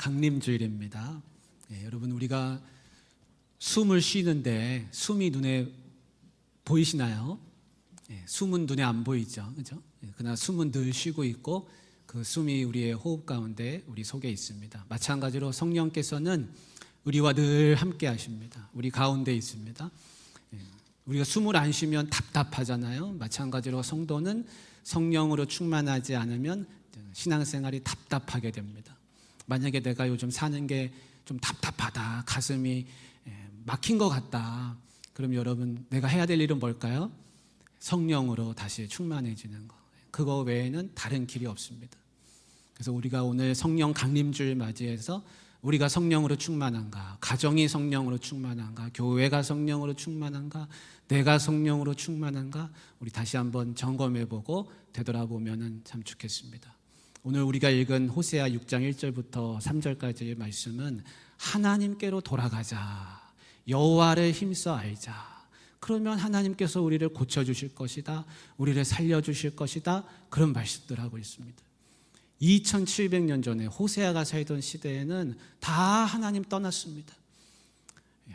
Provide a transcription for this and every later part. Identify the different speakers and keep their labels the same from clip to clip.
Speaker 1: 강림주일입니다. 여러분, 우리가 숨을 쉬는데 숨이 눈에 보이시나요? 숨은 눈에 안 보이죠, 그렇죠? 그러나 숨은 늘 쉬고 있고 그 숨이 우리의 호흡 가운데 우리 속에 있습니다. 마찬가지로 성령께서는 우리와 늘 함께 하십니다. 우리 가운데 있습니다. 우리가 숨을 안 쉬면 답답하잖아요. 마찬가지로 성도는 성령으로 충만하지 않으면 신앙생활이 답답하게 됩니다. 만약에 내가 요즘 사는 게 좀 답답하다, 가슴이 막힌 것 같다, 그럼 여러분, 내가 해야 될 일은 뭘까요? 성령으로 다시 충만해지는 거. 그거 외에는 다른 길이 없습니다. 그래서 우리가 오늘 성령 강림주일 맞이해서 우리가 성령으로 충만한가, 가정이 성령으로 충만한가, 교회가 성령으로 충만한가, 내가 성령으로 충만한가, 우리 다시 한번 점검해보고 되돌아보면 참 좋겠습니다. 오늘 우리가 읽은 호세아 6장 1절부터 3절까지의 말씀은 하나님께로 돌아가자, 여호와를 힘써 알자, 그러면 하나님께서 우리를 고쳐주실 것이다, 우리를 살려주실 것이다, 그런 말씀들 하고 있습니다. 2700년 전에 호세아가 살던 시대에는 다 하나님 떠났습니다.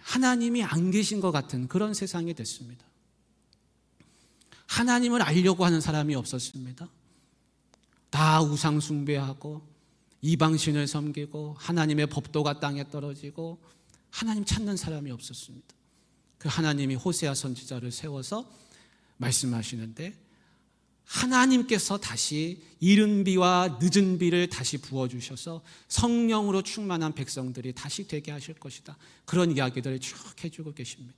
Speaker 1: 하나님이 안 계신 것 같은 그런 세상이 됐습니다. 하나님을 알려고 하는 사람이 없었습니다. 다 우상 숭배하고 이방신을 섬기고 하나님의 법도가 땅에 떨어지고 하나님 찾는 사람이 없었습니다. 그 하나님이 호세아 선지자를 세워서 말씀하시는데, 하나님께서 다시 이른 비와 늦은 비를 다시 부어주셔서 성령으로 충만한 백성들이 다시 되게 하실 것이다, 그런 이야기들을 쭉 해주고 계십니다.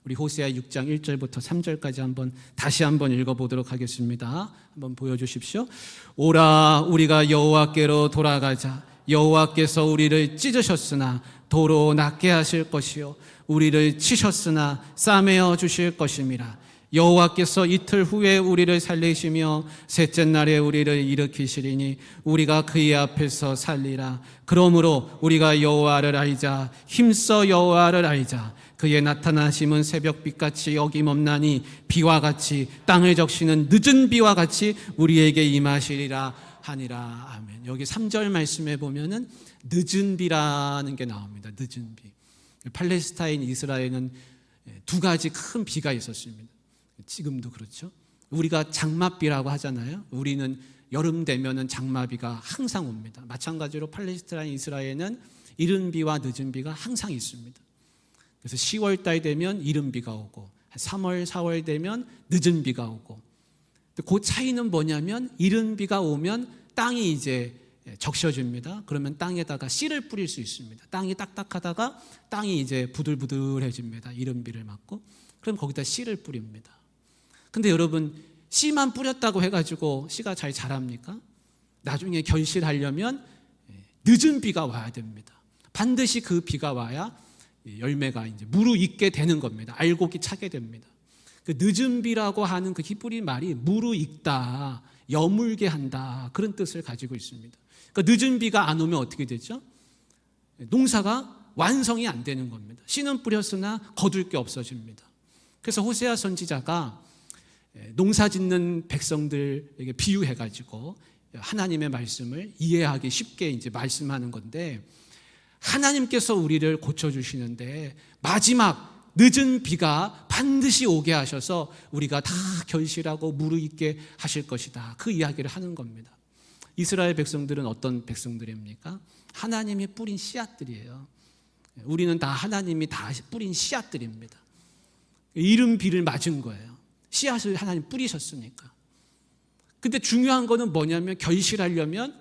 Speaker 1: 우리 호세아 6장 1절부터 3절까지 다시 한번 읽어보도록 하겠습니다. 한번 보여주십시오. 오라, 우리가 여호와께로 돌아가자. 여호와께서 우리를 찢으셨으나 도로 낫게 하실 것이요, 우리를 치셨으나 싸매어 주실 것임이라. 여호와께서 이틀 후에 우리를 살리시며 셋째 날에 우리를 일으키시리니 우리가 그의 앞에서 살리라. 그러므로 우리가 여호와를 알자, 힘써 여호와를 알자. 그의 나타나심은 새벽빛같이 어김없나니 비와 같이 땅을 적시는 늦은 비와 같이 우리에게 임하시리라 하니라. 아멘. 여기 3절 말씀에 보면은 늦은 비라는 게 나옵니다. 늦은 비. 팔레스타인 이스라엘은 두 가지 큰 비가 있었습니다. 지금도 그렇죠. 우리가 장맛비라고 하잖아요. 우리는 여름 되면은 장마비가 항상 옵니다. 마찬가지로 팔레스타인 이스라엘은 이른 비와 늦은 비가 항상 있습니다. 그래서 10월 달 되면 이른 비가 오고 3월, 4월 되면 늦은 비가 오고, 그 차이는 뭐냐면 이른 비가 오면 땅이 이제 적셔집니다. 그러면 땅에다가 씨를 뿌릴 수 있습니다. 땅이 딱딱하다가 땅이 이제 부들부들해집니다. 이른 비를 맞고, 그럼 거기다 씨를 뿌립니다. 근데 여러분, 씨만 뿌렸다고 해가지고 씨가 잘 자랍니까? 나중에 결실하려면 늦은 비가 와야 됩니다. 반드시 그 비가 와야 열매가 이제 무르익게 되는 겁니다. 알곡이 차게 됩니다. 그 늦은 비라고 하는 그 히브리 말이 무르익다, 여물게 한다, 그런 뜻을 가지고 있습니다. 그러니까 늦은 비가 안 오면 어떻게 되죠? 농사가 완성이 안 되는 겁니다. 씨는 뿌렸으나 거둘 게 없어집니다. 그래서 호세아 선지자가 농사 짓는 백성들에게 비유해가지고 하나님의 말씀을 이해하기 쉽게 이제 말씀하는 건데, 하나님께서 우리를 고쳐주시는데 마지막 늦은 비가 반드시 오게 하셔서 우리가 다 결실하고 무르익게 하실 것이다, 그 이야기를 하는 겁니다. 이스라엘 백성들은 어떤 백성들입니까? 하나님이 뿌린 씨앗들이에요. 우리는 다 하나님이 다 뿌린 씨앗들입니다. 이른 비를 맞은 거예요. 씨앗을 하나님 뿌리셨으니까. 근데 중요한 거는 뭐냐면, 결실하려면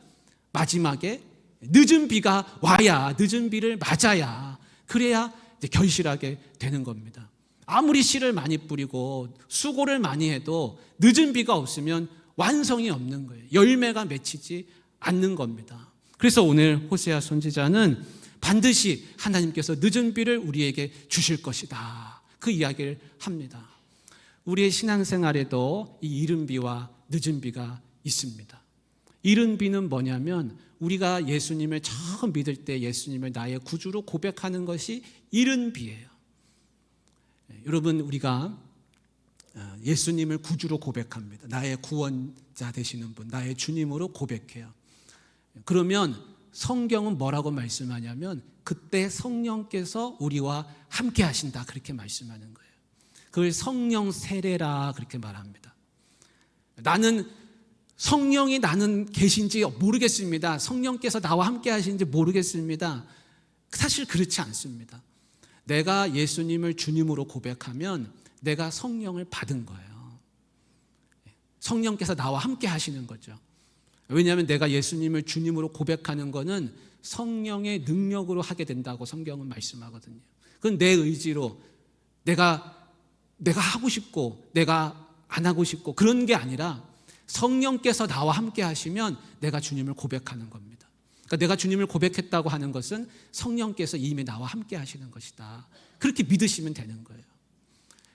Speaker 1: 마지막에 늦은 비가 와야, 늦은 비를 맞아야, 그래야 이제 결실하게 되는 겁니다. 아무리 씨를 많이 뿌리고 수고를 많이 해도 늦은 비가 없으면 완성이 없는 거예요. 열매가 맺히지 않는 겁니다. 그래서 오늘 호세아 선지자는 반드시 하나님께서 늦은 비를 우리에게 주실 것이다, 그 이야기를 합니다. 우리의 신앙생활에도 이 이른 비와 늦은 비가 있습니다. 이른 비는 뭐냐면, 우리가 예수님을 처음 믿을 때 예수님을 나의 구주로 고백하는 것이 이른 비예요. 여러분, 우리가 예수님을 구주로 고백합니다. 나의 구원자 되시는 분, 나의 주님으로 고백해요. 그러면 성경은 뭐라고 말씀하냐면 그때 성령께서 우리와 함께 하신다 그렇게 말씀하는 거예요. 그걸 성령 세례라 그렇게 말합니다. 나는 성령이 나는 계신지 모르겠습니다. 성령께서 나와 함께 하시는지 모르겠습니다. 사실 그렇지 않습니다. 내가 예수님을 주님으로 고백하면 내가 성령을 받은 거예요. 성령께서 나와 함께 하시는 거죠. 왜냐하면 내가 예수님을 주님으로 고백하는 거는 성령의 능력으로 하게 된다고 성경은 말씀하거든요. 그건 내 의지로 내가 하고 싶고 내가 안 하고 싶고 그런 게 아니라 성령께서 나와 함께 하시면 내가 주님을 고백하는 겁니다. 그러니까 내가 주님을 고백했다고 하는 것은 성령께서 이미 나와 함께 하시는 것이다. 그렇게 믿으시면 되는 거예요.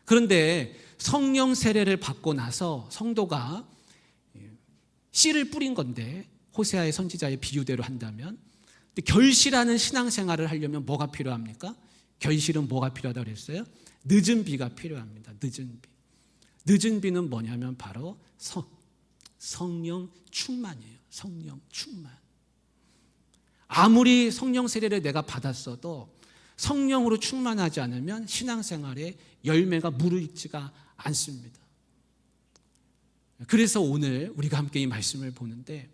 Speaker 1: 그런데 성령 세례를 받고 나서 성도가 씨를 뿌린 건데 호세아의 선지자의 비유대로 한다면 결실하는 신앙생활을 하려면 뭐가 필요합니까? 결실은 뭐가 필요하다고 그랬어요? 늦은 비가 필요합니다. 늦은 비. 늦은 비는 뭐냐면 바로 성령 충만이에요. 성령 충만. 아무리 성령 세례를 내가 받았어도 성령으로 충만하지 않으면 신앙생활에 열매가 무르익지가 않습니다. 그래서 오늘 우리가 함께 이 말씀을 보는데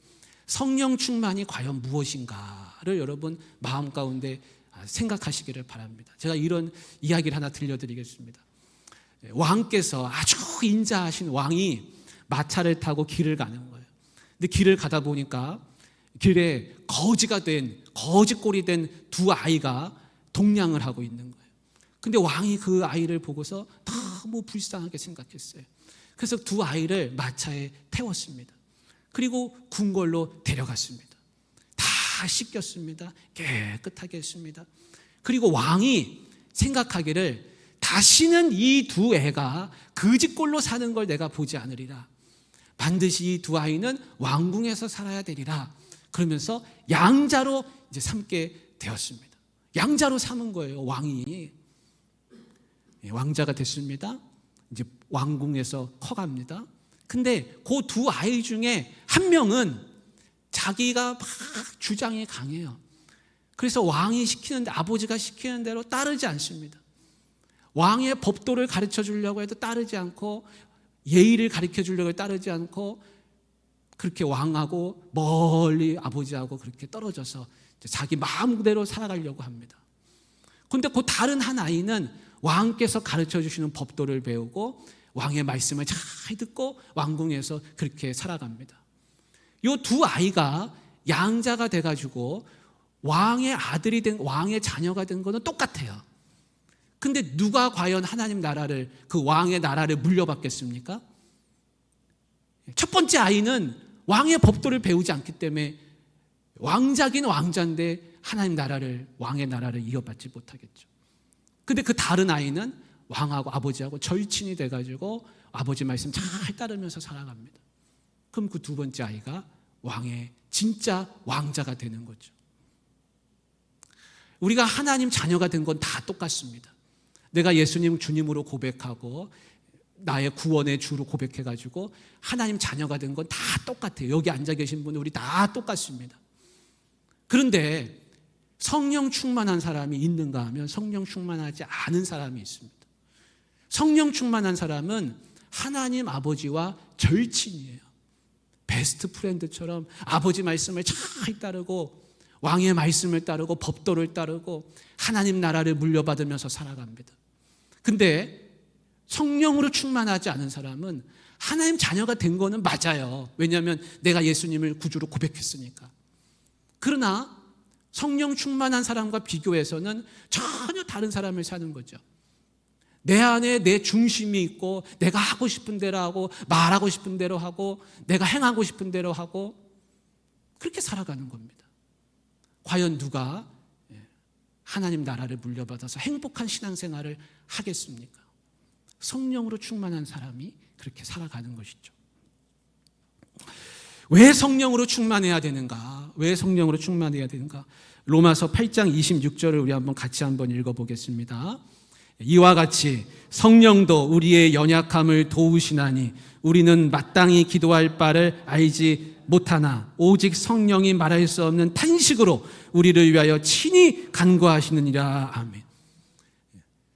Speaker 1: 성령 충만이 과연 무엇인가를 여러분 마음 가운데 생각하시기를 바랍니다. 제가 이런 이야기를 하나 들려드리겠습니다. 왕께서 아주 인자하신 왕이 마차를 타고 길을 가는 거예요. 근데 길을 가다 보니까 길에 거지꼴이 된 두 아이가 동냥을 하고 있는 거예요. 근데 왕이 그 아이를 보고서 너무 불쌍하게 생각했어요. 그래서 두 아이를 마차에 태웠습니다. 그리고 궁궐로 데려갔습니다. 다 씻겼습니다. 깨끗하게 했습니다. 그리고 왕이 생각하기를 다시는 이 두 애가 거지꼴로 사는 걸 내가 보지 않으리라. 반드시 이 두 아이는 왕궁에서 살아야 되리라. 그러면서 양자로 이제 삼게 되었습니다. 양자로 삼은 거예요, 왕이. 왕자가 됐습니다. 이제 왕궁에서 커갑니다. 근데 그 두 아이 중에 한 명은 자기가 막 주장이 강해요. 그래서 왕이 시키는 아버지가 시키는 대로 따르지 않습니다. 왕의 법도를 가르쳐 주려고 해도 따르지 않고 예의를 가르쳐 주려고 해도 따르지 않고 그렇게 왕하고 멀리 아버지하고 그렇게 떨어져서 자기 마음대로 살아가려고 합니다. 그런데 그 다른 한 아이는 왕께서 가르쳐 주시는 법도를 배우고 왕의 말씀을 잘 듣고 왕궁에서 그렇게 살아갑니다. 이 두 아이가 양자가 돼가지고 왕의 자녀가 된 거는 똑같아요. 근데 누가 과연 하나님 나라를, 그 왕의 나라를 물려받겠습니까? 첫 번째 아이는 왕의 법도를 배우지 않기 때문에 왕자긴 왕자인데 하나님 나라를, 왕의 나라를 이어받지 못하겠죠. 근데 그 다른 아이는 왕하고 아버지하고 절친이 돼가지고 아버지 말씀 잘 따르면서 살아갑니다. 그럼 그 두 번째 아이가 왕의 진짜 왕자가 되는 거죠. 우리가 하나님 자녀가 된 건 다 똑같습니다. 내가 예수님 주님으로 고백하고 나의 구원의 주로 고백해가지고 하나님 자녀가 된 건 다 똑같아요. 여기 앉아 계신 분들 우리 다 똑같습니다. 그런데 성령 충만한 사람이 있는가 하면 성령 충만하지 않은 사람이 있습니다. 성령 충만한 사람은 하나님 아버지와 절친이에요. 베스트 프렌드처럼 아버지 말씀을 잘 따르고 왕의 말씀을 따르고 법도를 따르고 하나님 나라를 물려받으면서 살아갑니다. 근데 성령으로 충만하지 않은 사람은 하나님 자녀가 된 거는 맞아요. 왜냐하면 내가 예수님을 구주로 고백했으니까. 그러나 성령 충만한 사람과 비교해서는 전혀 다른 삶을 사는 거죠. 내 안에 내 중심이 있고 내가 하고 싶은 대로 하고 말하고 싶은 대로 하고 내가 행하고 싶은 대로 하고 그렇게 살아가는 겁니다. 과연 누가 하나님 나라를 물려받아서 행복한 신앙생활을 하겠습니까? 성령으로 충만한 사람이 그렇게 살아가는 것이죠. 왜 성령으로 충만해야 되는가? 왜 성령으로 충만해야 되는가? 로마서 8장 26절을 우리 같이 한번 읽어보겠습니다. 이와 같이 성령도 우리의 연약함을 도우시나니 우리는 마땅히 기도할 바를 알지 못하나 오직 성령이 말할 수 없는 탄식으로 우리를 위하여 친히 간구하시느니라. 아멘.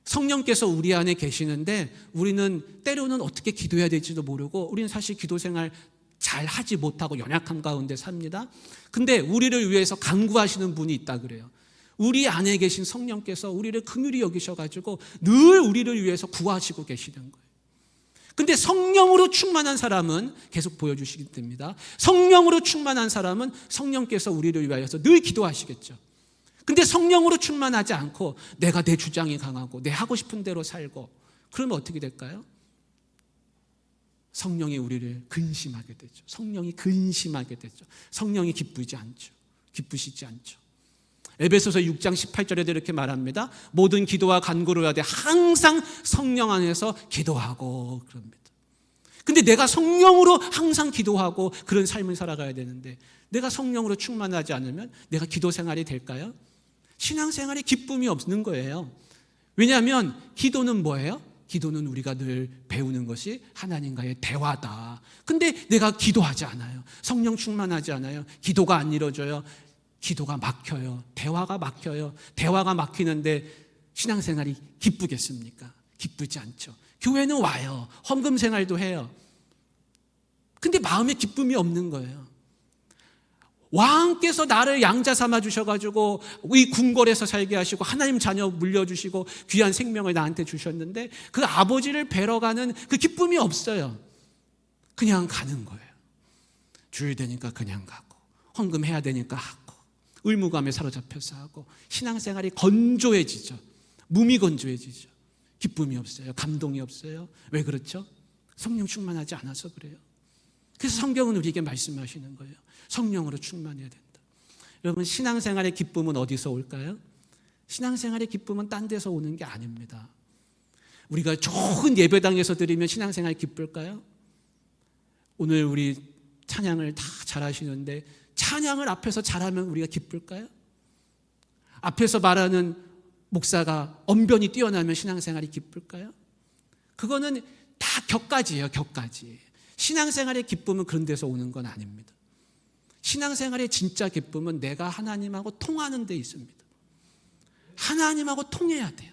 Speaker 1: 성령께서 우리 안에 계시는데 우리는 때로는 어떻게 기도해야 될지도 모르고 우리는 사실 기도 생활 잘 하지 못하고 연약함 가운데 삽니다. 근데 우리를 위해서 간구하시는 분이 있다 그래요. 우리 안에 계신 성령께서 우리를 긍휼히 여기셔가지고 늘 우리를 위해서 구하시고 계시는 거예요. 근데 성령으로 충만한 사람은 계속 보여주시기 됩니다. 성령으로 충만한 사람은 성령께서 우리를 위하여서 늘 기도하시겠죠. 근데 성령으로 충만하지 않고 내가 내 주장이 강하고 내 하고 싶은 대로 살고 그러면 어떻게 될까요? 성령이 우리를 근심하게 되죠. 성령이 근심하게 되죠. 성령이 기쁘지 않죠. 기쁘시지 않죠. 에베소서 6장 18절에도 이렇게 말합니다. 모든 기도와 간구를 하되 항상 성령 안에서 기도하고 그럽니다. 근데 내가 성령으로 항상 기도하고 그런 삶을 살아가야 되는데 내가 성령으로 충만하지 않으면 내가 기도 생활이 될까요? 신앙생활에 기쁨이 없는 거예요. 왜냐하면 기도는 뭐예요? 기도는 우리가 늘 배우는 것이 하나님과의 대화다. 근데 내가 기도하지 않아요. 성령 충만하지 않아요. 기도가 안 이루어져요. 기도가 막혀요. 대화가 막혀요. 대화가 막히는데 신앙생활이 기쁘겠습니까? 기쁘지 않죠. 교회는 와요. 헌금 생활도 해요. 근데 마음에 기쁨이 없는 거예요. 왕께서 나를 양자 삼아 주셔가지고 이 궁궐에서 살게 하시고 하나님 자녀 물려주시고 귀한 생명을 나한테 주셨는데 그 아버지를 뵈러 가는 그 기쁨이 없어요. 그냥 가는 거예요. 주일 되니까 그냥 가고 헌금해야 되니까 하고 의무감에 사로잡혀서 하고 신앙생활이 건조해지죠. 몸이 건조해지죠. 기쁨이 없어요. 감동이 없어요. 왜 그렇죠? 성령 충만하지 않아서 그래요. 그래서 성경은 우리에게 말씀하시는 거예요. 성령으로 충만해야 된다. 여러분, 신앙생활의 기쁨은 어디서 올까요? 신앙생활의 기쁨은 딴 데서 오는 게 아닙니다. 우리가 좋은 예배당에서 드리면 신앙생활이 기쁠까요? 오늘 우리 찬양을 다 잘하시는데 찬양을 앞에서 잘하면 우리가 기쁠까요? 앞에서 말하는 목사가 언변이 뛰어나면 신앙생활이 기쁠까요? 그거는 다 격가지예요, 격가지. 신앙생활의 기쁨은 그런 데서 오는 건 아닙니다. 신앙생활의 진짜 기쁨은 내가 하나님하고 통하는 데 있습니다. 하나님하고 통해야 돼요.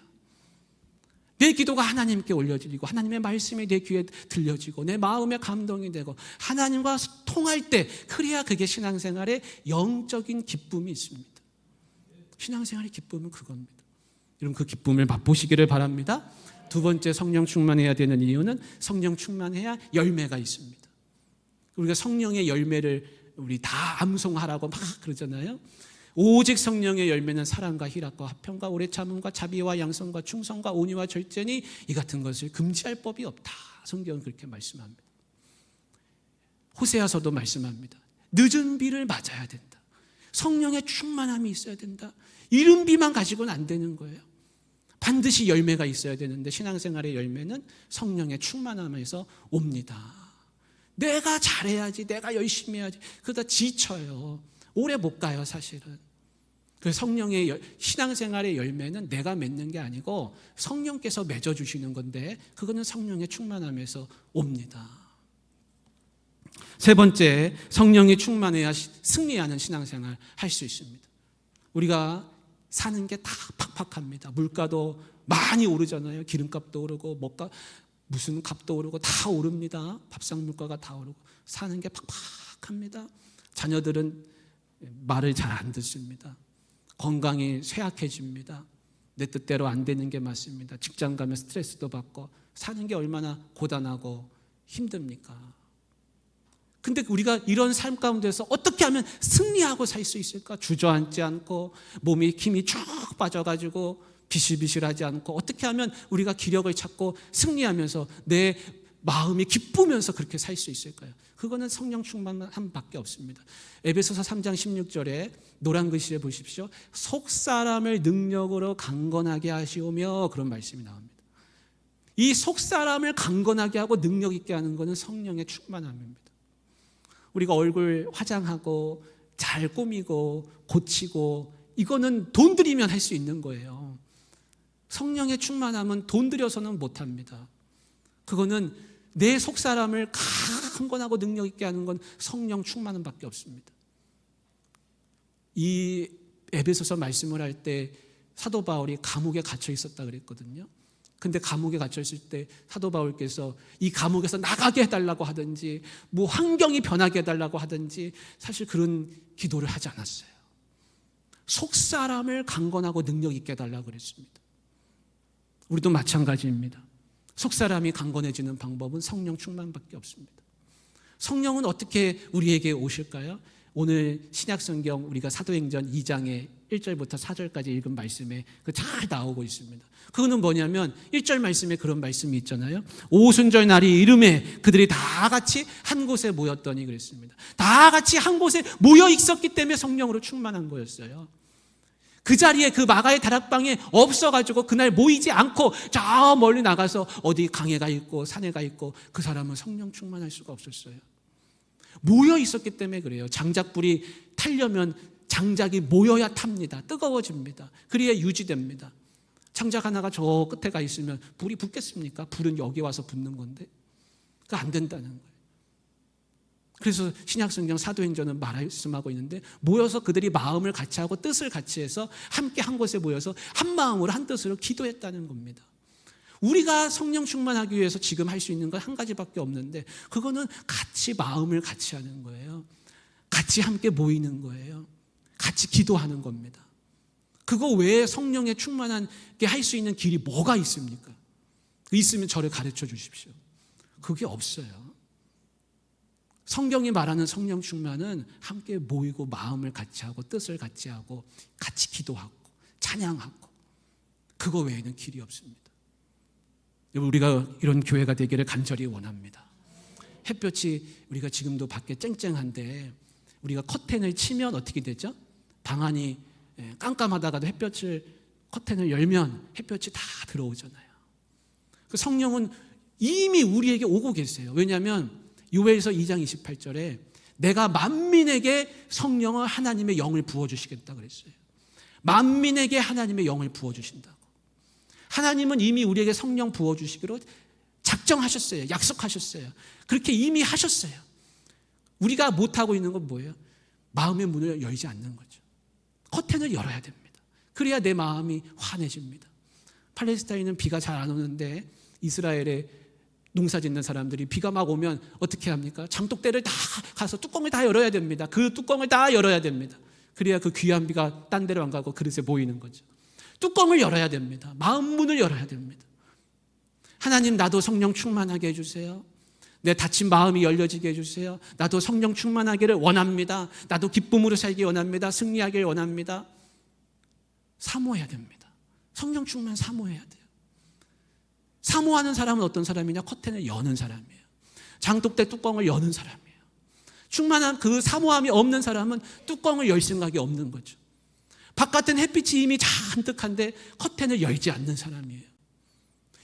Speaker 1: 내 기도가 하나님께 올려드리고 하나님의 말씀이 내 귀에 들려지고 내 마음에 감동이 되고 하나님과 통할 때 그래야 그게 신앙생활의 영적인 기쁨이 있습니다. 신앙생활의 기쁨은 그겁니다. 여러분, 그 기쁨을 맛보시기를 바랍니다. 두 번째, 성령 충만해야 되는 이유는 성령 충만해야 열매가 있습니다. 우리가 성령의 열매를 우리 다 암송하라고 막 그러잖아요. 오직 성령의 열매는 사랑과 희락과 화평과 오래 참음과 자비와 양선과 충성과 온유와 절제니 이 같은 것을 금지할 법이 없다. 성경은 그렇게 말씀합니다. 호세아서도 말씀합니다. 늦은 비를 맞아야 된다. 성령의 충만함이 있어야 된다. 이른 비만 가지고는 안 되는 거예요. 반드시 열매가 있어야 되는데 신앙생활의 열매는 성령의 충만함에서 옵니다. 내가 잘해야지, 내가 열심히 해야지. 그러다 지쳐요. 오래 못 가요, 사실은. 그 성령의 신앙생활의 열매는 내가 맺는 게 아니고 성령께서 맺어주시는 건데 그거는 성령의 충만함에서 옵니다. 세 번째, 성령이 충만해야 승리하는 신앙생활 할 수 있습니다. 우리가 사는 게 다 팍팍합니다. 물가도 많이 오르잖아요. 기름값도 오르고 뭐가 무슨 값도 오르고 다 오릅니다. 밥상 물가가 다 오르고 사는 게 팍팍합니다. 자녀들은 말을 잘 안 듣습니다. 건강이 쇠약해집니다. 내 뜻대로 안 되는 게 맞습니다. 직장 가면 스트레스도 받고 사는 게 얼마나 고단하고 힘듭니까? 근데 우리가 이런 삶 가운데서 어떻게 하면 승리하고 살 수 있을까? 주저앉지 않고 몸이 힘이 쭉 빠져가지고 비실비실하지 않고 어떻게 하면 우리가 기력을 찾고 승리하면서 내 마음이 기쁘면서 그렇게 살 수 있을까요? 그거는 성령 충만함밖에 없습니다. 에베소서 3장 16절에 노란 글씨에 보십시오. 속사람을 능력으로 강건하게 하시오며 그런 말씀이 나옵니다. 이 속사람을 강건하게 하고 능력 있게 하는 것은 성령의 충만함입니다. 우리가 얼굴 화장하고 잘 꾸미고 고치고 이거는 돈 들이면 할 수 있는 거예요. 성령의 충만함은 돈 들여서는 못합니다. 그거는 내 속사람을 강건하고 능력 있게 하는 건 성령 충만함 밖에 없습니다. 이 에베소서 말씀을 할 때 사도 바울이 감옥에 갇혀 있었다 그랬거든요. 근데 감옥에 갇혀 있을 때 사도 바울께서 이 감옥에서 나가게 해달라고 하든지 뭐 환경이 변하게 해달라고 하든지 사실 그런 기도를 하지 않았어요. 속사람을 강건하고 능력 있게 해달라고 그랬습니다. 우리도 마찬가지입니다. 속사람이 강건해지는 방법은 성령 충만밖에 없습니다. 성령은 어떻게 우리에게 오실까요? 오늘 신약성경 우리가 사도행전 2장의 1절부터 4절까지 읽은 말씀에 잘 나오고 있습니다. 그거는 뭐냐면 1절 말씀에 그런 말씀이 있잖아요. 오순절 날이 이름에 그들이 다 같이 한 곳에 모였더니 그랬습니다. 다 같이 한 곳에 모여 있었기 때문에 성령으로 충만한 거였어요. 그 자리에 그 마가의 다락방에 없어가지고 그날 모이지 않고 저 멀리 나가서 어디 강에가 있고 산에가 있고 그 사람은 성령 충만할 수가 없었어요. 모여 있었기 때문에 그래요. 장작불이 타려면 장작이 모여야 탑니다. 뜨거워집니다. 그래야 유지됩니다. 장작 하나가 저 끝에 가 있으면 불이 붙겠습니까? 불은 여기 와서 붙는 건데 그거 안 된다는 거예요. 그래서 신약성경 사도행전은 말씀하고 있는데 모여서 그들이 마음을 같이 하고 뜻을 같이 해서 함께 한 곳에 모여서 한 마음으로 한 뜻으로 기도했다는 겁니다. 우리가 성령 충만하기 위해서 지금 할 수 있는 건 한 가지밖에 없는데 그거는 같이 마음을 같이 하는 거예요. 같이 함께 모이는 거예요. 같이 기도하는 겁니다. 그거 외에 성령에 충만하게 할 수 있는 길이 뭐가 있습니까? 있으면 저를 가르쳐 주십시오. 그게 없어요. 성경이 말하는 성령 충만은 함께 모이고 마음을 같이 하고 뜻을 같이 하고 같이 기도하고 찬양하고 그거 외에는 길이 없습니다. 우리가 이런 교회가 되기를 간절히 원합니다. 햇볕이 우리가 지금도 밖에 쨍쨍한데 우리가 커튼을 치면 어떻게 되죠? 방 안이 깜깜하다가도 커튼을 열면 햇볕이 다 들어오잖아요. 그 성령은 이미 우리에게 오고 계세요. 왜냐하면 요엘서 2장 28절에 내가 만민에게 성령을 하나님의 영을 부어주시겠다 그랬어요. 만민에게 하나님의 영을 부어주신다고. 하나님은 이미 우리에게 성령 부어주시기로 작정하셨어요. 약속하셨어요. 그렇게 이미 하셨어요. 우리가 못하고 있는 건 뭐예요? 마음의 문을 열지 않는 거죠. 커튼을 열어야 됩니다. 그래야 내 마음이 환해집니다. 팔레스타인은 비가 잘 안 오는데 이스라엘에 농사 짓는 사람들이 비가 막 오면 어떻게 합니까? 장독대를 다 가서 뚜껑을 다 열어야 됩니다. 그 뚜껑을 다 열어야 됩니다. 그래야 그 귀한 비가 딴 데로 안 가고 그릇에 모이는 거죠. 뚜껑을 열어야 됩니다. 마음 문을 열어야 됩니다. 하나님 나도 성령 충만하게 해주세요. 내 닫힌 마음이 열려지게 해주세요. 나도 성령 충만하기를 원합니다. 나도 기쁨으로 살기 원합니다. 승리하기를 원합니다. 사모해야 됩니다. 성령 충만 사모해야 돼요. 사모하는 사람은 어떤 사람이냐? 커튼을 여는 사람이에요. 장독대 뚜껑을 여는 사람이에요. 충만한 그 사모함이 없는 사람은 뚜껑을 열 생각이 없는 거죠. 바깥은 햇빛이 이미 잔뜩한데 커튼을 열지 않는 사람이에요.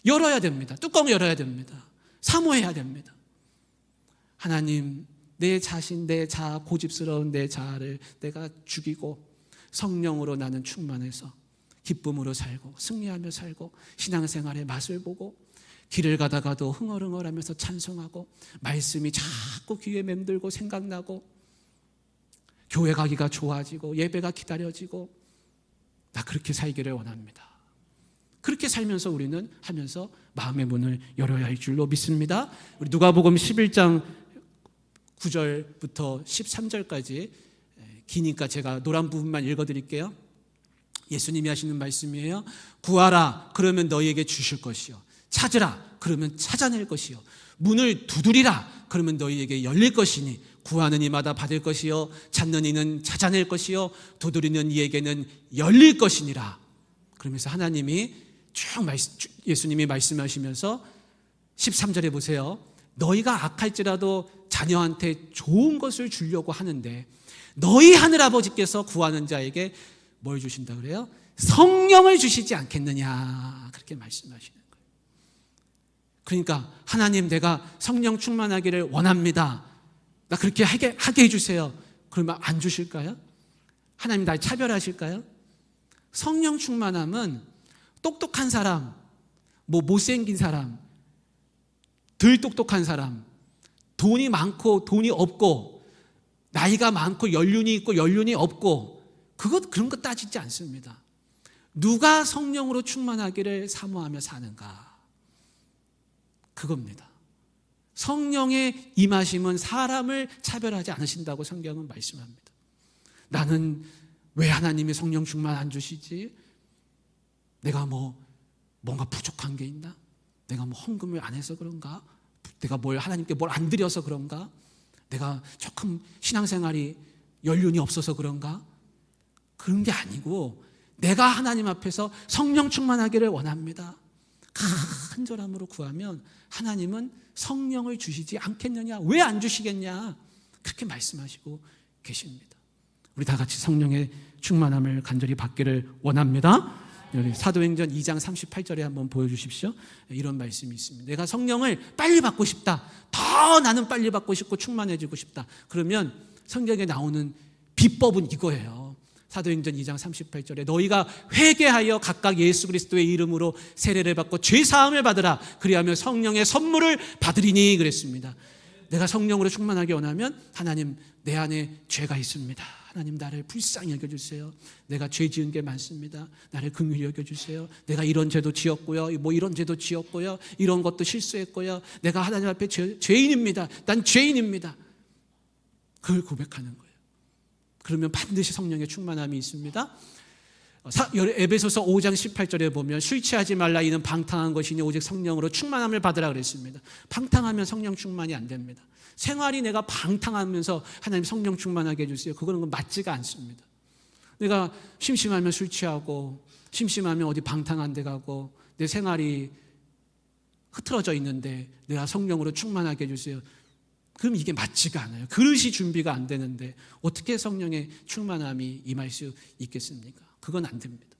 Speaker 1: 열어야 됩니다. 뚜껑을 열어야 됩니다. 사모해야 됩니다. 하나님, 내 자신, 내 자아, 고집스러운 내 자아를 내가 죽이고 성령으로 나는 충만해서 기쁨으로 살고 승리하며 살고 신앙생활의 맛을 보고 길을 가다가도 흥얼흥얼하면서 찬송하고 말씀이 자꾸 귀에 맴들고 생각나고 교회 가기가 좋아지고 예배가 기다려지고 나 그렇게 살기를 원합니다. 그렇게 살면서 우리는 하면서 마음의 문을 열어야 할 줄로 믿습니다. 우리 누가복음 11장 9절부터 13절까지 기니까 제가 노란 부분만 읽어드릴게요. 예수님이 하시는 말씀이에요. 구하라 그러면 너희에게 주실 것이요 찾으라 그러면 찾아낼 것이요 문을 두드리라 그러면 너희에게 열릴 것이니 구하는 이마다 받을 것이요 찾는 이는 찾아낼 것이요 두드리는 이에게는 열릴 것이니라. 그러면서 하나님이 예수님이 말씀하시면서 13절에 보세요. 너희가 악할지라도 자녀한테 좋은 것을 주려고 하는데 너희 하늘아버지께서 구하는 자에게 뭘 주신다 그래요? 성령을 주시지 않겠느냐 그렇게 말씀하시는 거예요. 그러니까 하나님 내가 성령 충만하기를 원합니다. 나 그렇게 하게 해주세요. 그러면 안 주실까요? 하나님 날 차별하실까요? 성령 충만함은 똑똑한 사람, 못생긴 사람, 덜 똑똑한 사람, 돈이 많고 돈이 없고, 나이가 많고 연륜이 있고 연륜이 없고, 그런 거 따지지 않습니다. 누가 성령으로 충만하기를 사모하며 사는가, 그겁니다. 성령의 임하심은 사람을 차별하지 않으신다고 성경은 말씀합니다. 나는 왜 하나님이 성령 충만 안 주시지? 내가 뭔가 부족한 게 있나? 내가 헌금을 안 해서 그런가? 내가 하나님께 뭘 안 드려서 그런가? 내가 조금 신앙생활이 연륜이 없어서 그런가? 그런 게 아니고, 내가 하나님 앞에서 성령 충만하기를 원합니다. 간절함으로 구하면 하나님은 성령을 주시지 않겠느냐? 왜 안 주시겠냐? 그렇게 말씀하시고 계십니다. 우리 다 같이 성령의 충만함을 간절히 받기를 원합니다. 사도행전 2장 38절에 한번 보여주십시오. 이런 말씀이 있습니다. 내가 성령을 빨리 받고 싶다, 더 나는 빨리 받고 싶고 충만해지고 싶다, 그러면 성경에 나오는 비법은 이거예요. 사도행전 2장 38절에 너희가 회개하여 각각 예수 그리스도의 이름으로 세례를 받고 죄사함을 받으라, 그리하면 성령의 선물을 받으리니 그랬습니다. 내가 성령으로 충만하게 원하면, 하나님 내 안에 죄가 있습니다, 하나님 나를 불쌍히 여겨주세요. 내가 죄 지은 게 많습니다, 나를 긍휼히 여겨주세요. 내가 이런 죄도 지었고요, 이런 죄도 지었고요, 이런 것도 실수했고요, 내가 하나님 앞에 죄인입니다, 난 죄인입니다. 그걸 고백하는 거예요. 그러면 반드시 성령의 충만함이 있습니다. 에베소서 5장 18절에 보면 술 취하지 말라, 이는 방탕한 것이니 오직 성령으로 충만함을 받으라 그랬습니다. 방탕하면 성령 충만이 안 됩니다. 생활이 내가 방탕하면서 하나님 성령 충만하게 해주세요, 그거는 맞지가 않습니다. 내가 심심하면 술 취하고, 심심하면 어디 방탕한 데 가고, 내 생활이 흐트러져 있는데 내가 성령으로 충만하게 해주세요, 그럼 이게 맞지가 않아요. 그릇이 준비가 안 되는데 어떻게 성령의 충만함이 임할 수 있겠습니까? 그건 안 됩니다.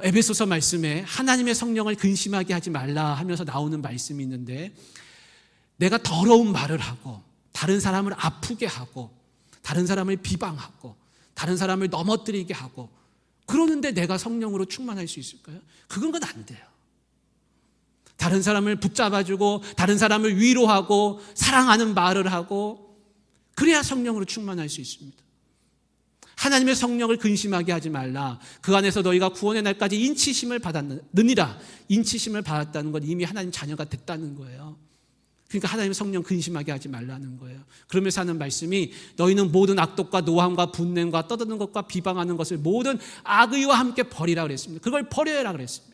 Speaker 1: 에베소서 말씀에 하나님의 성령을 근심하게 하지 말라 하면서 나오는 말씀이 있는데, 내가 더러운 말을 하고 다른 사람을 아프게 하고 다른 사람을 비방하고 다른 사람을 넘어뜨리게 하고 그러는데 내가 성령으로 충만할 수 있을까요? 그건 안 돼요. 다른 사람을 붙잡아주고 다른 사람을 위로하고 사랑하는 말을 하고, 그래야 성령으로 충만할 수 있습니다. 하나님의 성령을 근심하게 하지 말라, 그 안에서 너희가 구원의 날까지 인치심을 받았느니라. 인치심을 받았다는 건 이미 하나님 자녀가 됐다는 거예요. 그러니까 하나님의 성령 근심하게 하지 말라는 거예요. 그러면서 하는 말씀이, 너희는 모든 악독과 노함과 분냄과 떠드는 것과 비방하는 것을 모든 악의와 함께 버리라 그랬습니다. 그걸 버려라 그랬습니다.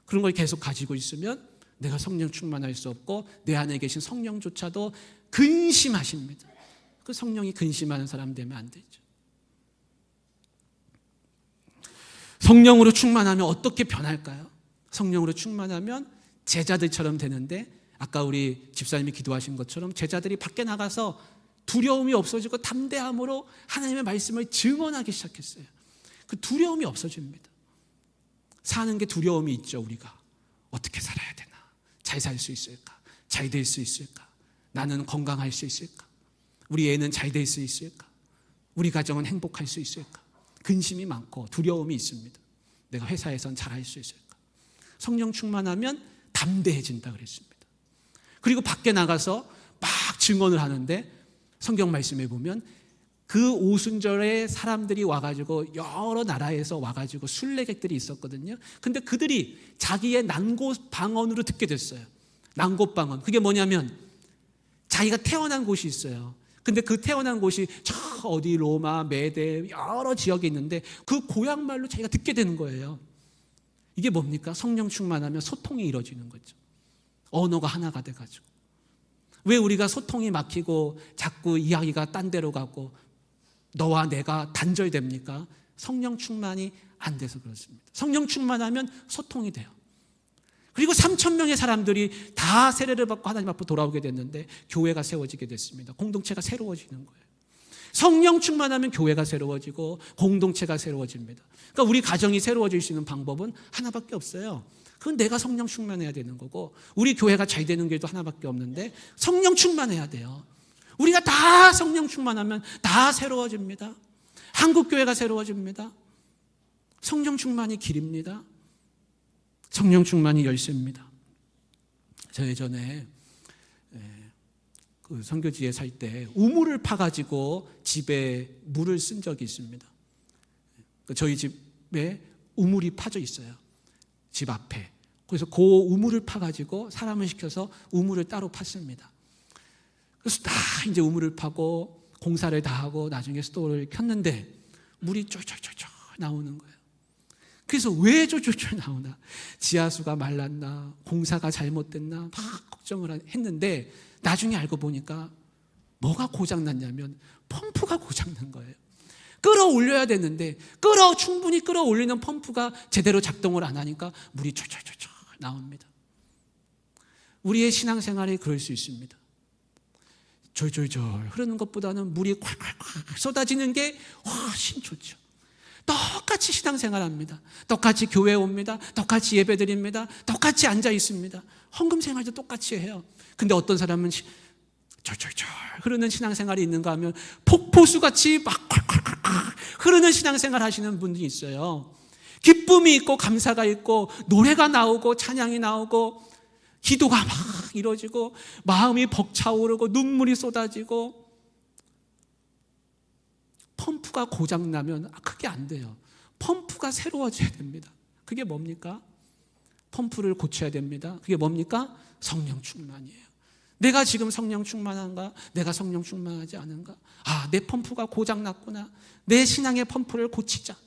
Speaker 1: 그런 걸 계속 가지고 있으면 내가 성령 충만할 수 없고, 내 안에 계신 성령조차도 근심하십니다. 그 성령이 근심하는 사람 되면 안 되죠. 성령으로 충만하면 어떻게 변할까요? 성령으로 충만하면 제자들처럼 되는데, 아까 우리 집사님이 기도하신 것처럼 제자들이 밖에 나가서 두려움이 없어지고 담대함으로 하나님의 말씀을 증언하기 시작했어요. 그 두려움이 없어집니다. 사는 게 두려움이 있죠. 우리가 어떻게 살아야 되나, 잘 살 수 있을까, 잘 될 수 있을까, 나는 건강할 수 있을까, 우리 애는 잘 될 수 있을까, 우리 가정은 행복할 수 있을까, 근심이 많고 두려움이 있습니다. 내가 회사에선 잘할 수 있을까. 성령 충만하면 담대해진다 그랬습니다. 그리고 밖에 나가서 막 증언을 하는데, 성경 말씀에 보면 그 오순절에 사람들이 와가지고 여러 나라에서 와가지고 순례객들이 있었거든요. 근데 그들이 자기의 난곳 방언으로 듣게 됐어요. 난곳 방언, 그게 뭐냐면 자기가 태어난 곳이 있어요. 근데 그 태어난 곳이 저 어디 로마, 메데 여러 지역에 있는데 그 고향 말로 자기가 듣게 되는 거예요. 이게 뭡니까? 성령 충만하면 소통이 이루어지는 거죠. 언어가 하나가 돼가지고. 왜 우리가 소통이 막히고 자꾸 이야기가 딴 데로 가고 너와 내가 단절됩니까? 성령 충만이 안 돼서 그렇습니다. 성령 충만하면 소통이 돼요. 그리고 3,000명의 사람들이 다 세례를 받고 하나님 앞으로 돌아오게 됐는데 교회가 세워지게 됐습니다. 공동체가 새로워지는 거예요. 성령 충만하면 교회가 새로워지고 공동체가 새로워집니다. 그러니까 우리 가정이 새로워질 수 있는 방법은 하나밖에 없어요. 그건 내가 성령 충만해야 되는 거고, 우리 교회가 잘 되는 길도 하나밖에 없는데 성령 충만해야 돼요. 우리가 다 성령 충만하면 다 새로워집니다. 한국교회가 새로워집니다. 성령 충만이 길입니다. 성령 충만이 열쇠입니다. 저 예전에 그 선교지에 살 때 우물을 파가지고 집에 물을 쓴 적이 있습니다. 저희 집에 우물이 파져 있어요. 집 앞에. 그래서 그 우물을 파가지고 사람을 시켜서 우물을 따로 팠습니다. 그래서 다 이제 우물을 파고 공사를 다 하고 나중에 스토어를 켰는데 물이 쫄쫄쫄쫄 나오는 거예요. 그래서 왜 쫄쫄쫄 나오나? 지하수가 말랐나? 공사가 잘못됐나? 막 걱정을 했는데 나중에 알고 보니까 뭐가 고장났냐면 펌프가 고장난 거예요. 끌어올려야 되는데 충분히 끌어올리는 펌프가 제대로 작동을 안 하니까 물이 쫄쫄쫄쫄 나옵니다. 우리의 신앙생활이 그럴 수 있습니다. 졸졸졸 흐르는 것보다는 물이 콸콸콸 쏟아지는 게 훨씬 좋죠. 똑같이 신앙생활합니다. 똑같이 교회 옵니다. 똑같이 예배드립니다. 똑같이 앉아 있습니다. 헌금 생활도 똑같이 해요. 근데 어떤 사람은 졸졸졸 흐르는 신앙생활이 있는가 하면 폭포수같이 막 콸콸콸 흐르는 신앙생활 하시는 분들이 있어요. 기쁨이 있고 감사가 있고 노래가 나오고 찬양이 나오고 기도가 막 이루어지고 마음이 벅차오르고 눈물이 쏟아지고 펌프가 고장나면 그게 안 돼요. 펌프가 새로워져야 됩니다. 그게 뭡니까? 펌프를 고쳐야 됩니다. 그게 뭡니까? 성령 충만이에요. 내가 지금 성령 충만한가? 내가 성령 충만하지 않은가? 내 펌프가 고장났구나. 내 신앙의 펌프를 고치자.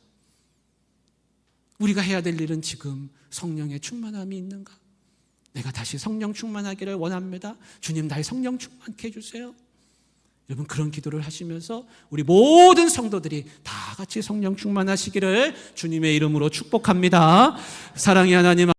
Speaker 1: 우리가 해야 될 일은 지금 성령의 충만함이 있는가? 내가 다시 성령 충만하기를 원합니다. 주님 나의 성령 충만케 해주세요. 여러분 그런 기도를 하시면서 우리 모든 성도들이 다 같이 성령 충만하시기를 주님의 이름으로 축복합니다. 사랑의 하나님